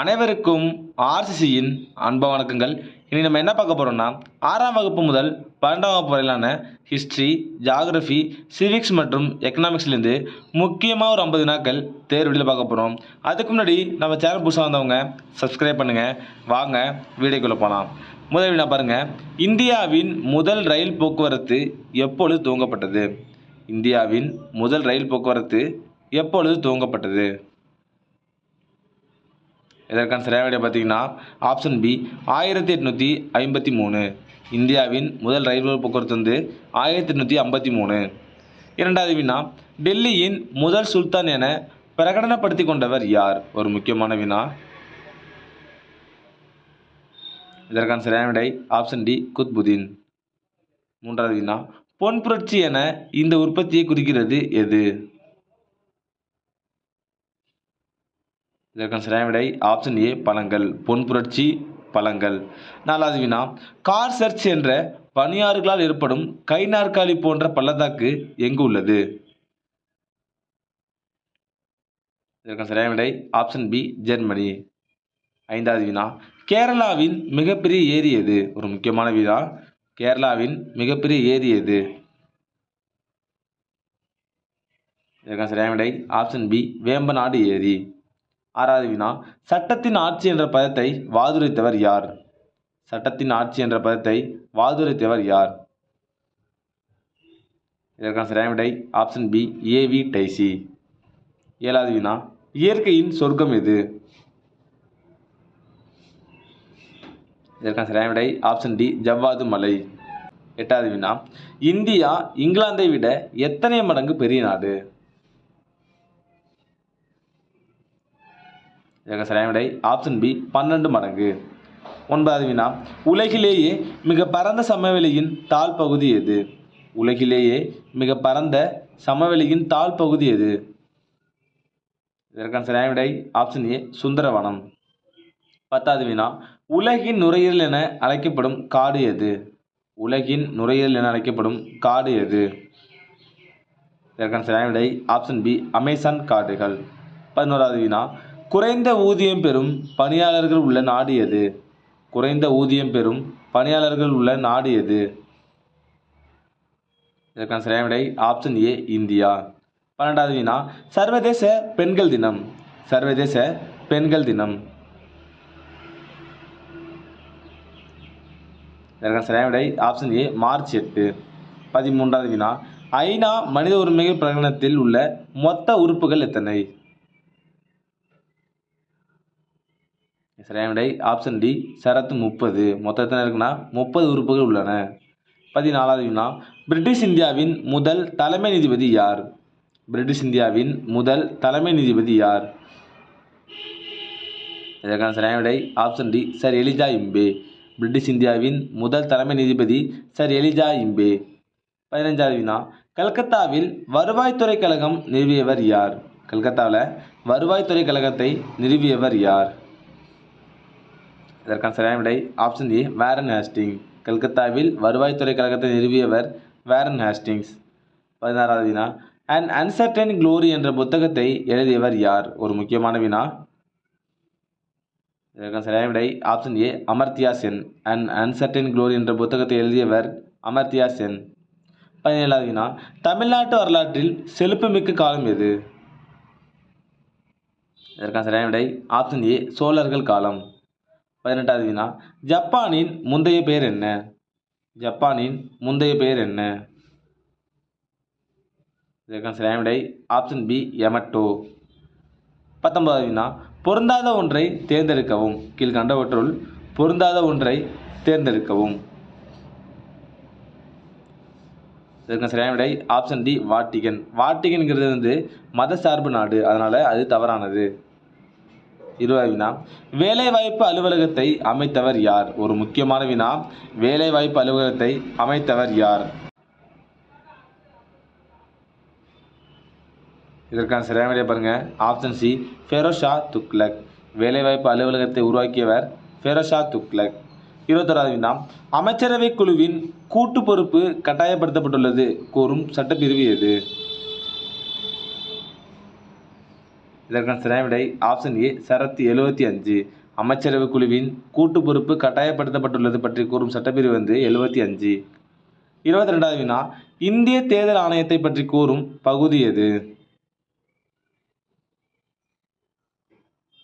அனைவருக்கும் ஆர்சிசியின் அன்பு வணக்கங்கள். இனி நம்ம என்ன பார்க்க போகிறோம்னா, 6ஆம் வகுப்பு முதல் 12ஆம் வகுப்பு வரையிலான ஹிஸ்ட்ரி, ஜியாகிரஃபி, சிவிக்ஸ் மற்றும் எக்கனாமிக்ஸ்லேருந்து முக்கியமாக ஒரு 50 நாட்கள் தேர்வுகளில் பார்க்க போகிறோம். அதுக்கு முன்னாடி நம்ம சேனல் புதுசாக வந்தவங்க சப்ஸ்கிரைப் பண்ணுங்கள். வாங்க வீடியோக்குள்ளே போகலாம். முதல் வினா பாருங்கள். இந்தியாவின் முதல் ரயில் போக்குவரத்து எப்பொழுது துவங்கப்பட்டது? இந்தியாவின் முதல் ரயில் போக்குவரத்து எப்பொழுது துவங்கப்பட்டது? இதற்கான சரியான விடை பார்த்தீங்கன்னா ஆப்ஷன் பி 1853. இந்தியாவின் முதல் ரயில்வே போக்குவரத்து 1853. இரண்டாவது வினா, டெல்லியின் முதல் சுல்தான் என பிரகடனப்படுத்தி கொண்டவர் யார்? ஒரு முக்கியமான வினா. இதற்கான சரியான விடை ஆப்ஷன் டி குத்புதீன். மூன்றாவது வினா, பொன் புரட்சி என இந்த உற்பத்தியை குறிக்கிறது எது? இதற்கான சரியான விடை ஆப்ஷன் ஏ பழங்கள். பொன் புரட்சி பழங்கள். நாலாவது வினா, கார் சர்ச் என்ற பனியாறுகளால் ஏற்படும் கை நாற்காலி போன்ற பள்ளத்தாக்கு எங்கு உள்ளது? இதற்கான சரியான விடை ஆப்ஷன் பி ஜெர்மனி. ஐந்தாவது வினா, கேரளாவின் மிகப்பெரிய ஏரி எது? ஒரு முக்கியமான வினா. கேரளாவின் மிகப்பெரிய ஏரி எது? இதற்கான சரியான விடை ஆப்ஷன் பி வேம்பநாடு ஏரி. ஆறாவது வினா, சட்டத்தின் ஆட்சி என்ற பதத்தை வாதுரைத்தவர் யார்? சட்டத்தின் ஆட்சி என்ற பதத்தை வாதுரைத்தவர் யார்? இதற்கான சரியான விடை ஆப்ஷன் பி ஏவி டைசி. ஏழாவது வினா, இயற்கையின் சொர்க்கம் எது? இதற்கான சரியான விடை ஆப்ஷன் டி ஜவ்வாது மலை. எட்டாவது வினா, இந்தியா இங்கிலாந்தை விட எத்தனை மடங்கு பெரிய நாடு? இதற்கு சரியான விடை ஆப்ஷன் பி 12 மடங்கு. ஒன்பதாவது வினா, உலகிலேயே மிக பரந்த சமவெளியின் தாழ் பகுதி எது? உலகிலேயே மிக பரந்த சமவெளியின் தாழ் பகுதி எது? இதற்கான சரியான விடை ஆப்ஷன் ஏ சுந்தரவனம். பத்தாவது வினா, உலகின் நுரையீரல் என அழைக்கப்படும் காடு எது? உலகின் நுரையீரல் என அழைக்கப்படும் காடு எது? இதற்கான சரியான விடை ஆப்ஷன் பி அமேசான் காடுகள். 11வது வினா, குறைந்த ஊதியம் பெறும் பணியாளர்கள் உள்ள நாடு எது? குறைந்த ஊதியம் பெறும் பணியாளர்கள் உள்ள நாடு எது? இதற்கான சரியான விடை ஆப்ஷன் ஏ இந்தியா. 12வது வினா, சர்வதேச பெண்கள் தினம். சர்வதேச பெண்கள் தினம். இதற்கான சரியான விடை ஆப்ஷன் ஏ மார்ச் 8. 13வது வினா, ஐநா மனித உரிமைகள் பிரகடனத்தில் உள்ள மொத்த உறுப்புகள் எத்தனை? சரியான விடை ஆப்ஷன் டி சரத்து 30. மொத்தம் எத்தனை இருக்குன்னா 30 உறுப்புகள் உள்ளன. 14வது வினா, பிரிட்டிஷ் இந்தியாவின் முதல் தலைமை நீதிபதி யார்? பிரிட்டிஷ் இந்தியாவின் முதல் தலைமை நீதிபதி யார்? இதற்கான சரியான விடை option D sir Elijah Impey. British இந்தியாவின் முதல் தலைமை நீதிபதி சர் எலிஜா இம்பே. 15வது வினா, கல்கத்தாவில் வருவாய்த்துறை கழகம் நிறுவியவர் யார்? கல்கத்தாவில் வருவாய்த்துறை கழகத்தை நிறுவியவர் யார்? இதற்கான சரியான விடை ஆப்ஷன் ஏ வாரன் ஹேஸ்டிங். கல்கத்தாவில் வருவாய்த்துறை கழகத்தை நிறுவியவர் வாரன் ஹேஸ்டிங்ஸ். 16வது வினா, அன் அன்சர்டன் க்ளோரி என்ற புத்தகத்தை எழுதியவர் யார்? ஒரு முக்கியமான வினா. இதற்கான சரியான விடை option A Amartya Sen. An uncertain glory என்ற புத்தகத்தை எழுதியவர் அமர்த்தியா சென். 17வது வினா, தமிழ்நாட்டு வரலாற்றில் செழிப்புமிக்க காலம் எது? இதற்கான சரியான விடை ஆப்ஷன் ஏ சோழர்கள் காலம். 18வது வினா, ஜப்பானின் முந்தைய பெயர் என்ன? ஜப்பானின் முந்தைய பெயர் என்ன? இதற்கான சரியான விடை ஆப்ஷன் பி யமட்டோ. 19வது வினா, பொருந்தாத ஒன்றை தேர்ந்தெடுக்கவும். கீழ்கண்டவற்றுள் பொருந்தாத ஒன்றை தேர்ந்தெடுக்கவும். இதற்கான சரியான விடை ஆப்ஷன் டி வாட்டிகன். வாட்டிகன்கிறது மத சார்பு நாடு, அதனால அது தவறானது. 20வது வினா, வேலைவாய்ப்பு அலுவலகத்தை அமைத்தவர் யார்? ஒரு முக்கியமான வினா. வேலைவாய்ப்பு அலுவலகத்தை அமைத்தவர் யார்? இதற்கான சரியான விடை பாருங்க ஆப்ஷன் சி ஃபெரோஷா துக்ளக். வேலைவாய்ப்பு அலுவலகத்தை உருவாக்கியவர் ஃபெரோஷா துக்ளக். 21வது வினா, அமைச்சரவை குழுவின் கூட்டு பொறுப்பு கட்டாயப்படுத்தப்பட்டுள்ளது கூறும் சட்டப்பிரிவு எது? இதற்கான சரியான விடை ஆப்ஷன் ஏ ஷரத்து 75. அமைச்சரவை குழுவின் கூட்டு பொறுப்பு கட்டாயப்படுத்தப்பட்டுள்ளது பற்றி கூறும் சட்டப்பிரிவு 75. 22வது வினா இந்திய தேர்தல் ஆணையத்தை பற்றி கூறும் பகுதி எது?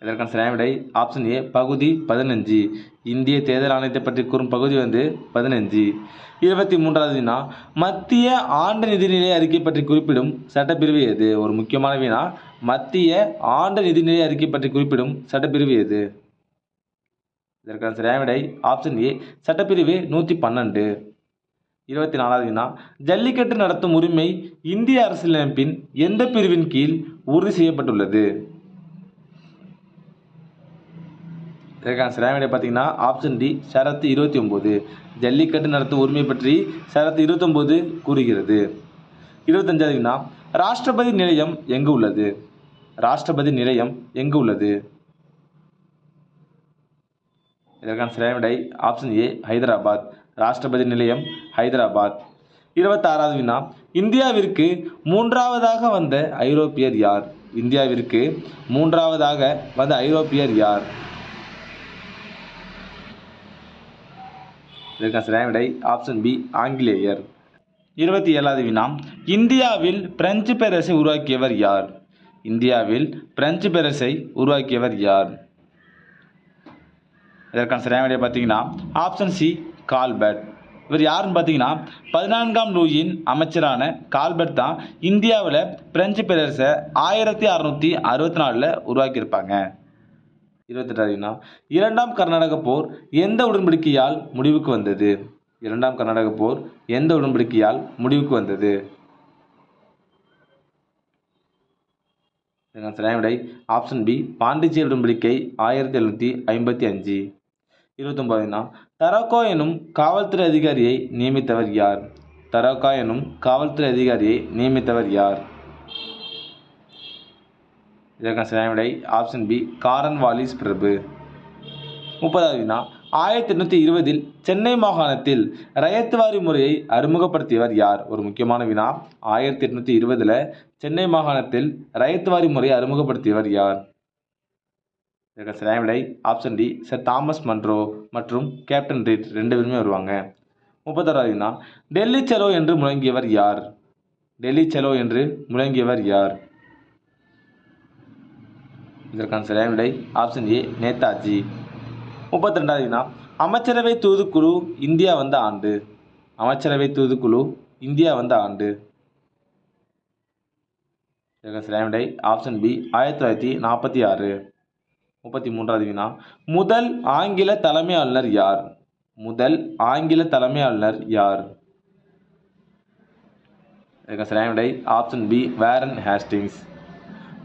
இதற்கான சரியான விடை ஆப்ஷன் ஏ பகுதி 15. இந்திய தேர்தல் ஆணையத்தை பற்றி கூறும் பகுதி 15. 23வது வினா மத்திய ஆண்டு நிதிநிலை அறிக்கை பற்றி குறிப்பிடும் சட்டப்பிரிவு எது? ஒரு முக்கியமான வினா, மத்திய ஆண்டு நிதிநிலை அறிக்கை பற்றி குறிப்பிடும் சட்டப்பிரிவு எது? இதற்கான சரியான விடை ஆப்ஷன் ஏ சட்டப்பிரிவு 112. 24வது வினா ஜல்லிக்கட்டு நடத்தும் உரிமை இந்திய அரசியலமைப்பின் எந்த பிரிவின் கீழ் உறுதி செய்யப்பட்டுள்ளது? இதற்கான சரியான விடை பார்த்தீங்கன்னா ஆப்ஷன் டி ஷரத்து 29. ஜல்லிக்கட்டு நடத்தும் உரிமை பற்றி ஷரத்து 29 கூறுகிறது. 25வது வினா ராஷ்டிரபதி நிலையம் எங்கு உள்ளது? ராஷ்டிரபதி நிலையம் எங்கு உள்ளது? இதற்கான சரியான விடை ஆப்ஷன் ஏ ஹைதராபாத். ராஷ்டிரபதி நிலையம் ஹைதராபாத். 26வது வினா இந்தியாவிற்கு மூன்றாவதாக வந்த ஐரோப்பியர் யார்? இந்தியாவிற்கு மூன்றாவதாக வந்த ஐரோப்பியர் யார்? இதற்கான சரியான விடை ஆப்ஷன் பி ஆங்கிலேயர். 27வது வினா இந்தியாவில் பிரெஞ்சு பேரரசை உருவாக்கியவர் யார்? இந்தியாவில் பிரெஞ்சு பேரரசை உருவாக்கியவர் யார்? இதற்கான சரியான விடை பார்த்தீங்கன்னா ஆப்ஷன் சி கால்பர்ட். இவர் யாருன்னு பார்த்தீங்கன்னா 14ஆம் லூயியின் அமைச்சரான கால்பர்ட் தான் இந்தியாவில் பிரெஞ்சு பேரரசை 1664 உருவாக்கியிருப்பாங்க. 28வது வினா இரண்டாம் கர்நாடக போர் எந்த உடன்படிக்கையால் முடிவுக்கு வந்தது? இரண்டாம் கர்நாடக போர் எந்த உடன்படிக்கையால் முடிவுக்கு வந்தது? சரியான விடை ஆப்ஷன் பி பாண்டிச்சேரி உடன்படிக்கை 1755. 29வது வினா தரோகா எனும் காவல்துறை அதிகாரியை நியமித்தவர் யார்? தரோகா எனும் காவல்துறை அதிகாரியை நியமித்தவர் யார்? இதற்கான சரியான விடை ஆப்ஷன் பி காரன்வாலிஸ் பிரபு. 30வது வினா 1820 சென்னை மாகாணத்தில் ரயத்வாரி முறையை அறிமுகப்படுத்தியவர் யார்? ஒரு முக்கியமான வினா, 1820 சென்னை மாகாணத்தில் ரயத்வாரி முறையை அறிமுகப்படுத்தியவர் யார்? இதற்கான சரியான விடை option D sir Thomas Munro மற்றும் கேப்டன் ரீட் 2 பேருமே வருவாங்க. 31வது வினா டெல்லி சலோ என்று முழங்கியவர் யார்? டெல்லி சலோ என்று முழங்கியவர் யார்? இதற்கான சரியான விடை ஆப்ஷன் ஏ நேதாஜி. 32வது வினா அமைச்சரவை தூதுக்குழு இந்தியா வந்த ஆண்டு? அமைச்சரவை தூதுக்குழு இந்தியா வந்த ஆண்டு? இதற்கான சரியான விடை ஆப்ஷன் பி 1946. 33வது வினா முதல் ஆங்கில தலைமை ஆளுநர் யார்? முதல் ஆங்கில தலைமை ஆளுநர் யார்? இதற்கான சரியான விடை ஆப்ஷன் பி வாரன் ஹேஸ்டிங்ஸ்.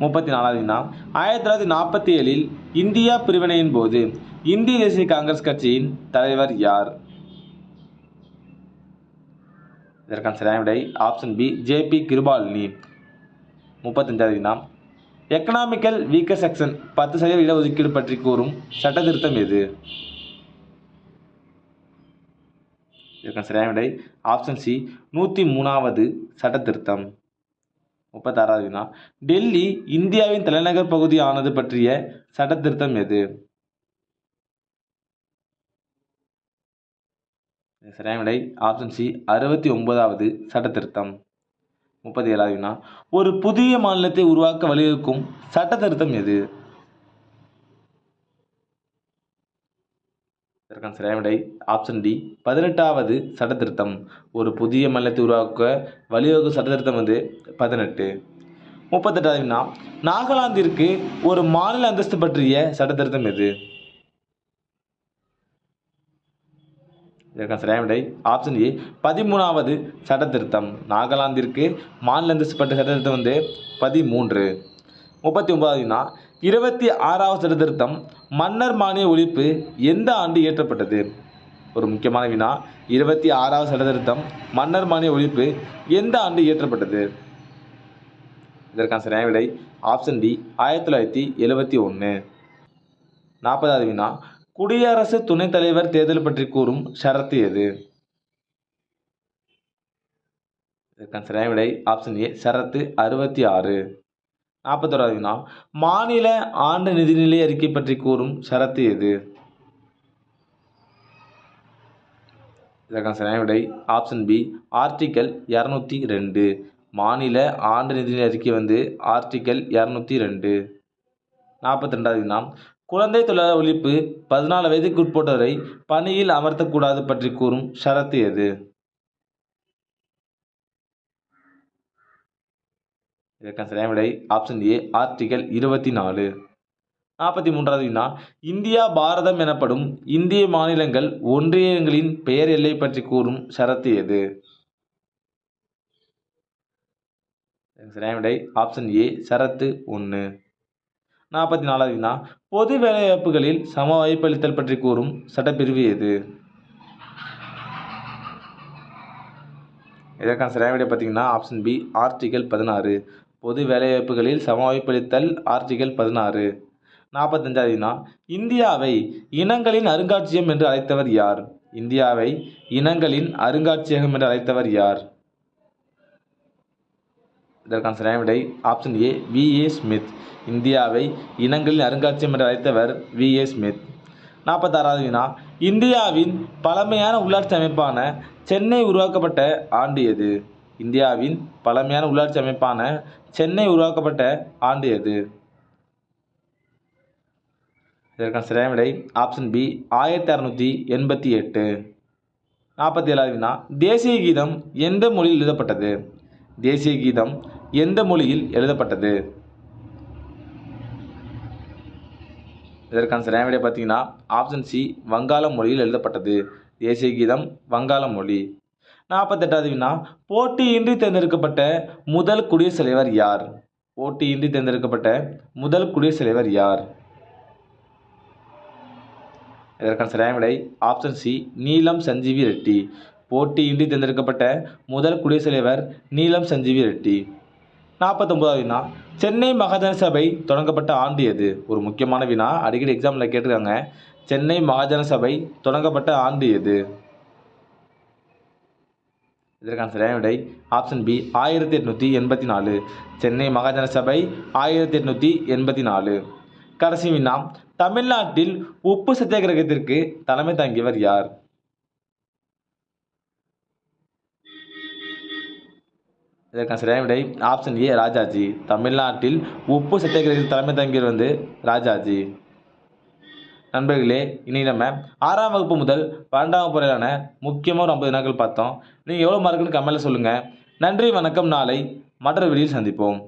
34வது வினா 1947 இந்தியா பிரிவினையின் போது இந்திய தேசிய காங்கிரஸ் கட்சியின் தலைவர் யார்? இதற்கான சரியான விடை ஆப்ஷன் பி ஜே.பி. கிருபாலினி. 35வது வினா எக்கனாமிக்கல் வீக்கர் செக்ஷன் 10% இடஒதுக்கீடு பற்றி கூறும் சட்ட திருத்தம் எது? இதற்கான சரியான விடை ஆப்ஷன் சி 103வது சட்ட திருத்தம். 36வது வினா டெல்லி இந்தியாவின் தலைநகர் பகுதி ஆனது பற்றிய சட்ட திருத்தம் எது? சரியான விடை ஆப்ஷன் சி 69வது சட்ட திருத்தம். 37வது வினா ஒரு புதிய மாநிலத்தை உருவாக்க வழிவகுக்கும் சட்ட திருத்தம் எது? இதற்கான சரியான விடை ஆப்ஷன் டி 18வது சட்ட திருத்தம். ஒரு புதிய மாநிலத்தை உருவாக்க வழிவகுக்கும் சட்ட திருத்தம் 18. 38வது வினா நாகாலாந்திற்கு ஒரு மாநில அந்தஸ்து பற்றிய சட்ட திருத்தம் எது? இதற்கான சரியான விடை ஆப்ஷன் ஏ 13வது சட்ட திருத்தம். நாகாலாந்திற்கு மாநில அந்தஸ்து பற்றிய சட்ட திருத்தம் 13. 39வது வினா 26வது சட்ட திருத்தம் மன்னர் மானிய ஒழிப்பு எந்த ஆண்டு இயற்றப்பட்டது? ஒரு முக்கியமான வினா, 26வது சட்ட திருத்தம் மன்னர் மானிய ஒழிப்பு எந்த ஆண்டு இயற்றப்பட்டது? இதற்கான சரியான விடை ஆப்ஷன் டி 1971. 40வது வினா குடியரசு துணைத் தலைவர் தேர்தல் பற்றி கூறும் ஷரத்து எது? இதற்கான சரியான விடை ஆப்ஷன் ஏ ஷரத்து 66. 41வது வினா மாநில ஆண்டு நிதிநிலை அறிக்கை பற்றி கூறும் ஷரத்து எது? இதற்கான சரியான விடை ஆப்ஷன் பி ஆர்டிக்கல் 202. மாநில ஆண்டு நிதிநிலை அறிக்கை ஆர்டிக்கல் 202. 42வது வினா குழந்தை தொழிலாளர் ஒழிப்பு 14 வயதுக்கு உட்பட்டோரை பணியில் அமர்த்தக்கூடாது பற்றி கூறும் ஷரத்து எது? இதற்கான சரியான விடை ஆப்ஷன் ஏ ஆர்டிக்கல் 24. 43வது வினா இந்தியா பாரதம் எனப்படும் இந்திய மாநிலங்கள் ஒன்றியங்களின் பெயர் எல்லை பற்றி கூறும் ஷரத்து எது? சரியான விடை ஆப்ஷன் ஏ ஷரத்து 1. 44வது வினா பொது வேலைவாய்ப்புகளில் சம வாய்ப்பளித்தல் பற்றி கூறும் சட்டப்பிரிவு எது? இதற்கான சரியான விடை பார்த்தீங்கன்னா ஆப்ஷன் பி ஆர்டிக்கல் 16. பொது வேலைவாய்ப்புகளில் சம வாய்ப்பளித்தல் ஆர்டிக்கல் 16. 45வது வினா இந்தியாவை இனங்களின் அருங்காட்சியகம் என்று அழைத்தவர் யார்? இந்தியாவை இனங்களின் அருங்காட்சியகம் என்று அழைத்தவர் யார்? இதற்கான சரியான விடை ஆப்ஷன் ஏ வி.ஏ. ஸ்மித். இந்தியாவை இனங்களின் அருங்காட்சியகம் என்று அழைத்தவர் வி.ஏ. ஸ்மித். 46வது வினா இந்தியாவின் பழமையான உள்ளாட்சி அமைப்பான சென்னை உருவாக்கப்பட்ட ஆண்டு எது? இந்தியாவின் பழமையான உள்ளாட்சி அமைப்பான சென்னை உருவாக்கப்பட்ட ஆண்டு எது? இதற்கான சரியான விடை ஆப்ஷன் பி 1688. 47வது வினா தேசிய கீதம் எந்த மொழியில் எழுதப்பட்டது? தேசிய கீதம் எந்த மொழியில் எழுதப்பட்டது? இதற்கான சரியான விடை பார்த்தீங்கன்னா ஆப்ஷன் சி வங்காள மொழியில் எழுதப்பட்டது. தேசிய கீதம் வங்காள மொழி. 48வது வினா போட்டியின்றி தேர்ந்தெடுக்கப்பட்ட முதல் குடியரசுத் தலைவர் யார்? போட்டியின்றி தேர்ந்தெடுக்கப்பட்ட முதல் குடியரசுத் தலைவர் யார்? இதற்கான சரியான விடை ஆப்ஷன் சி நீலம் சஞ்சீவி ரெட்டி. போட்டியின்றி தேர்ந்தெடுக்கப்பட்ட முதல் குடியரசுத் தலைவர் நீலம் சஞ்சீவி ரெட்டி. 49வது வினா சென்னை மகாஜன சபை தொடங்கப்பட்ட ஆண்டு எது? ஒரு முக்கியமான வினா, அடிக்கடி எக்ஸாமில் கேட்டிருக்காங்க. சென்னை மகாஜன சபை தொடங்கப்பட்ட ஆண்டு எது? இதற்கான சரியான விடை ஆப்ஷன் பி 1884. சென்னை மகாஜன சபை 1884. கடைசி வினா தமிழ்நாட்டில் உப்பு சத்தியாகிரகத்திற்கு தலைமை தாங்கியவர் யார்? இதற்கான சரியான விடை ஆப்ஷன் ஏ ராஜாஜி. தமிழ்நாட்டில் உப்பு சத்தியாகிரகத்தில் தலைமை தாங்கியவர் ராஜாஜி. நண்பர்களே, இனி நம்ம 6ஆம் வகுப்பு முதல் 12ஆம் வகுப்பு வரையிலான முக்கியமாக ஒரு 50 வினாக்கள் பார்த்தோம். நீங்கள் எவ்வளோ மார்க்குன்னு கமெண்ட்டில் சொல்லுங்கள். நன்றி, வணக்கம். நாளை மற்றொரு வீடியோவில் சந்திப்போம்.